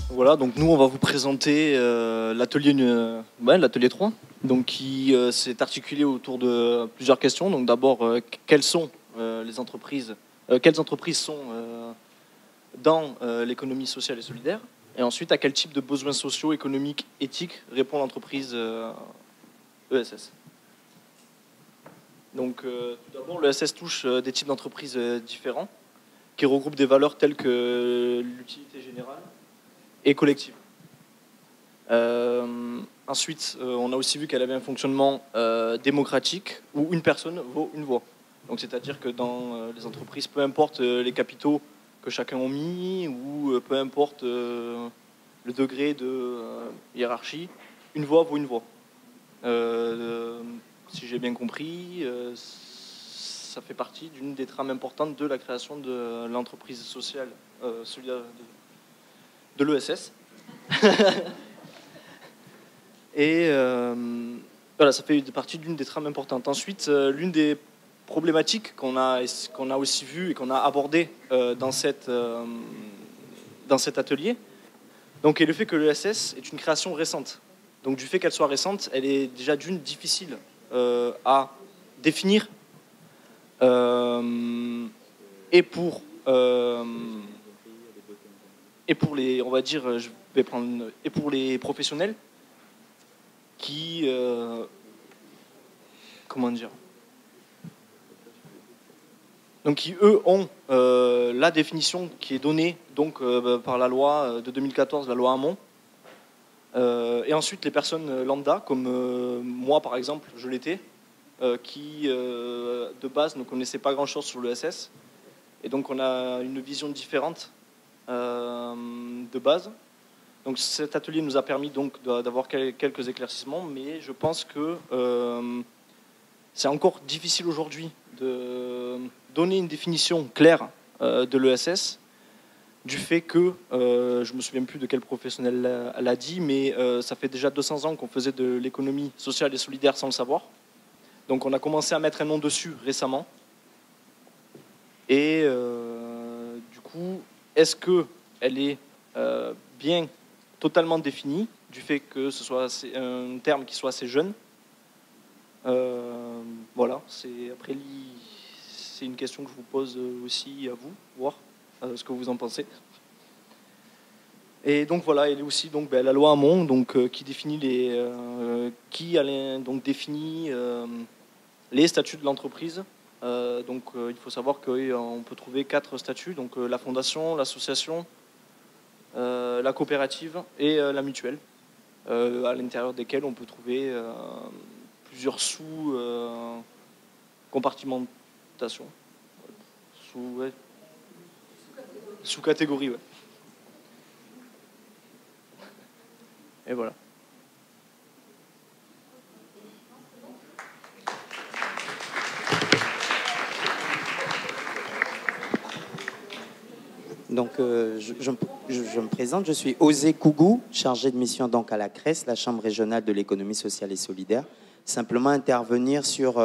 Voilà, donc nous on va vous présenter l'atelier 3, donc qui s'est articulé autour de plusieurs questions. Donc d'abord, quelles sont les entreprises, quelles entreprises sont dans l'économie sociale et solidaire, et ensuite à quel type de besoins sociaux, économiques, éthiques répond l'entreprise ESS. Donc tout d'abord, l'ESS touche des types d'entreprises différents qui regroupent des valeurs telles que l'utilité générale et collective. Ensuite, on a aussi vu qu'elle avait un fonctionnement démocratique où une personne vaut une voix. Donc, c'est-à-dire que dans les entreprises, peu importe les capitaux que chacun a mis ou peu importe le degré de hiérarchie, une voix vaut une voix. Si j'ai bien compris, ça fait partie d'une des trames importantes de la création de l'entreprise sociale solidaire de l'ESS. Et voilà, ça fait partie d'une des trames importantes. Ensuite, l'une des problématiques qu'on a aussi vues et qu'on a abordées dans cet atelier, donc, est le fait que l'ESS est une création récente. Donc du fait qu'elle soit récente, elle est déjà d'une difficile à définir et pour les, on va dire, et pour les professionnels qui, comment dire, donc qui eux ont la définition qui est donnée donc par la loi de 2014, la loi Hamon. Et ensuite les personnes lambda comme moi par exemple, je l'étais, qui de base ne connaissaient pas grand-chose sur l'ESS, et donc on a une vision différente de base. Donc cet atelier nous a permis donc d'avoir quelques éclaircissements, mais je pense que c'est encore difficile aujourd'hui de donner une définition claire de l'ESS, du fait que, je ne me souviens plus de quel professionnel l'a dit, mais ça fait déjà 200 ans qu'on faisait de l'économie sociale et solidaire sans le savoir. Donc on a commencé à mettre un nom dessus récemment. Et du coup, est-ce qu'elle est bien totalement définie, du fait que ce soit un terme qui soit assez jeune? Voilà, après c'est une question que je vous pose aussi à vous, voir ce que vous en pensez. Et donc voilà, il y a aussi donc la loi Hamon, donc qui définit les statuts de l'entreprise. Donc il faut savoir qu'on peut trouver 4 statuts, donc la fondation, l'association, la coopérative et la mutuelle, à l'intérieur desquels on peut trouver plusieurs sous-compartimentations, sous-catégories. Ouais. Et voilà. Donc, je me présente, je suis Osé Kougou, chargé de mission donc à la CRES, la Chambre régionale de l'économie sociale et solidaire. Simplement intervenir sur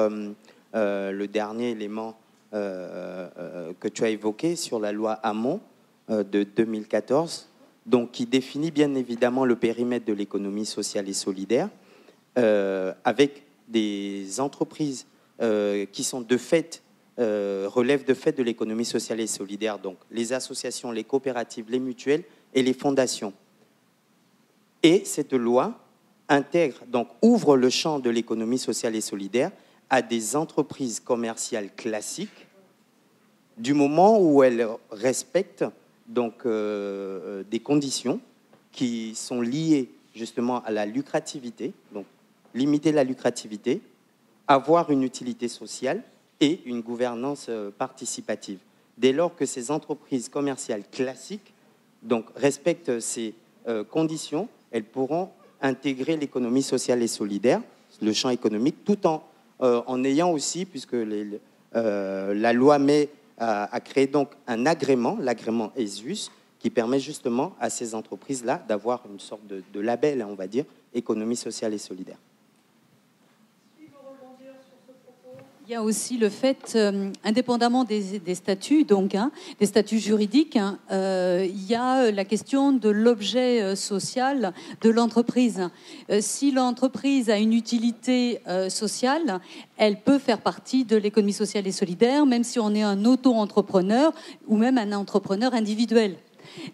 le dernier élément que tu as évoqué, sur la loi Hamon de 2014, donc, qui définit bien évidemment le périmètre de l'économie sociale et solidaire, avec des entreprises qui sont de fait relèvent de fait de l'économie sociale et solidaire, donc les associations, les coopératives, les mutuelles et les fondations. Et cette loi intègre, donc ouvre le champ de l'économie sociale et solidaire à des entreprises commerciales classiques, du moment où elles respectent donc des conditions qui sont liées justement à la lucrativité, donc limiter la lucrativité, avoir une utilité sociale et une gouvernance participative. Dès lors que ces entreprises commerciales classiques donc, respectent ces conditions, elles pourront intégrer l'économie sociale et solidaire, le champ économique, tout en ayant aussi, puisque la loi a créé donc un agrément, l'agrément ESUS, qui permet justement à ces entreprises-là d'avoir une sorte de label, on va dire, économie sociale et solidaire. Il y a aussi le fait, indépendamment des statuts, donc, des statuts juridiques, il y a la question de l'objet social de l'entreprise. Si l'entreprise a une utilité sociale, elle peut faire partie de l'économie sociale et solidaire, même si on est un auto-entrepreneur ou même un entrepreneur individuel.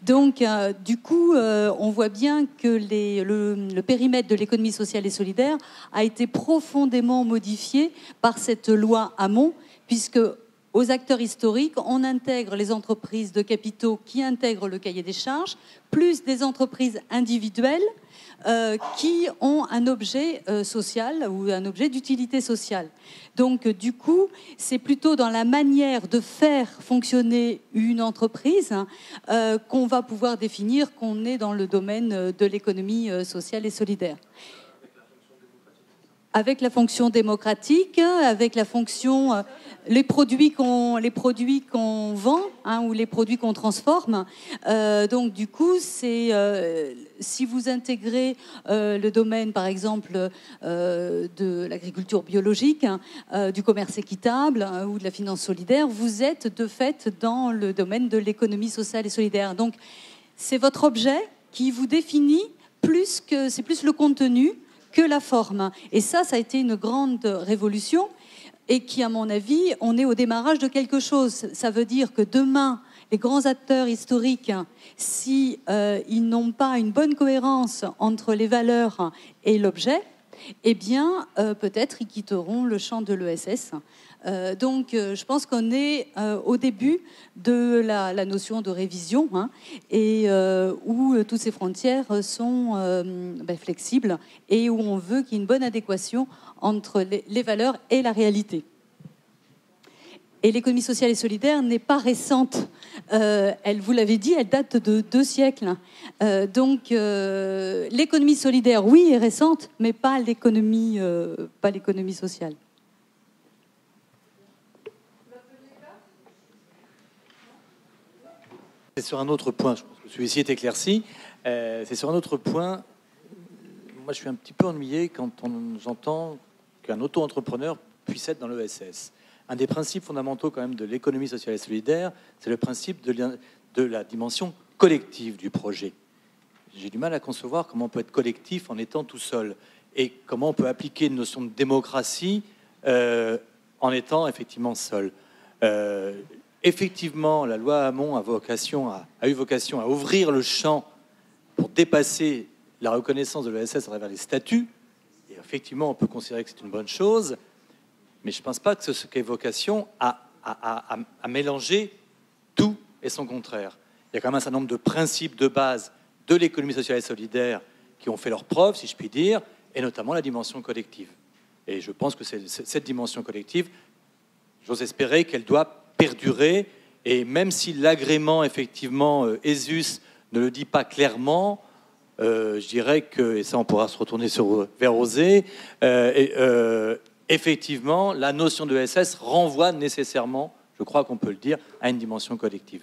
Donc, du coup, on voit bien que le périmètre de l'économie sociale et solidaire a été profondément modifié par cette loi Hamon, puisque aux acteurs historiques, on intègre les entreprises de capitaux qui intègrent le cahier des charges, plus des entreprises individuelles qui ont un objet social ou un objet d'utilité sociale. Donc, du coup, c'est plutôt dans la manière de faire fonctionner une entreprise qu'on va pouvoir définir qu'on est dans le domaine de l'économie sociale et solidaire. Avec la fonction démocratique, avec la fonction, les produits qu'on vend ou les produits qu'on transforme. Donc du coup, c'est si vous intégrez le domaine, par exemple, de l'agriculture biologique, du commerce équitable ou de la finance solidaire, vous êtes de fait dans le domaine de l'économie sociale et solidaire. Donc c'est votre objet qui vous définit c'est plus le contenu que la forme. Et ça a été une grande révolution et qui, à mon avis, on est au démarrage de quelque chose. Ça veut dire que demain, les grands acteurs historiques, si ils n'ont pas une bonne cohérence entre les valeurs et l'objet, eh bien, peut-être ils quitteront le champ de l'ESS. Donc, je pense qu'on est au début de la notion de révision et où toutes ces frontières sont flexibles et où on veut qu'il y ait une bonne adéquation entre les valeurs et la réalité. Et l'économie sociale et solidaire n'est pas récente. Elle, vous l'avez dit, elle date de 2 siècles. Donc, l'économie solidaire, oui, est récente, mais pas l'économie sociale. C'est sur un autre point, je pense que celui-ci est éclairci, c'est sur un autre point, moi je suis un petit peu ennuyé quand j'entends qu'un auto-entrepreneur puisse être dans l'ESS. Un des principes fondamentaux quand même de l'économie sociale et solidaire, c'est le principe de la dimension collective du projet. J'ai du mal à concevoir comment on peut être collectif en étant tout seul et comment on peut appliquer une notion de démocratie en étant effectivement seul. Effectivement, la loi Hamon a eu vocation à ouvrir le champ pour dépasser la reconnaissance de l'ESS à travers les statuts. Et effectivement, on peut considérer que c'est une bonne chose, mais je ne pense pas que ce qu'ait vocation à mélanger tout et son contraire. Il y a quand même un certain nombre de principes de base de l'économie sociale et solidaire qui ont fait leur preuve, si je puis dire, et notamment la dimension collective. Et je pense que cette dimension collective, j'ose espérer qu'elle doit perdurer, et même si l'agrément, effectivement, ESUS ne le dit pas clairement, je dirais que, et ça on pourra se retourner vers OSE, effectivement, la notion de ESS renvoie nécessairement, je crois qu'on peut le dire, à une dimension collective.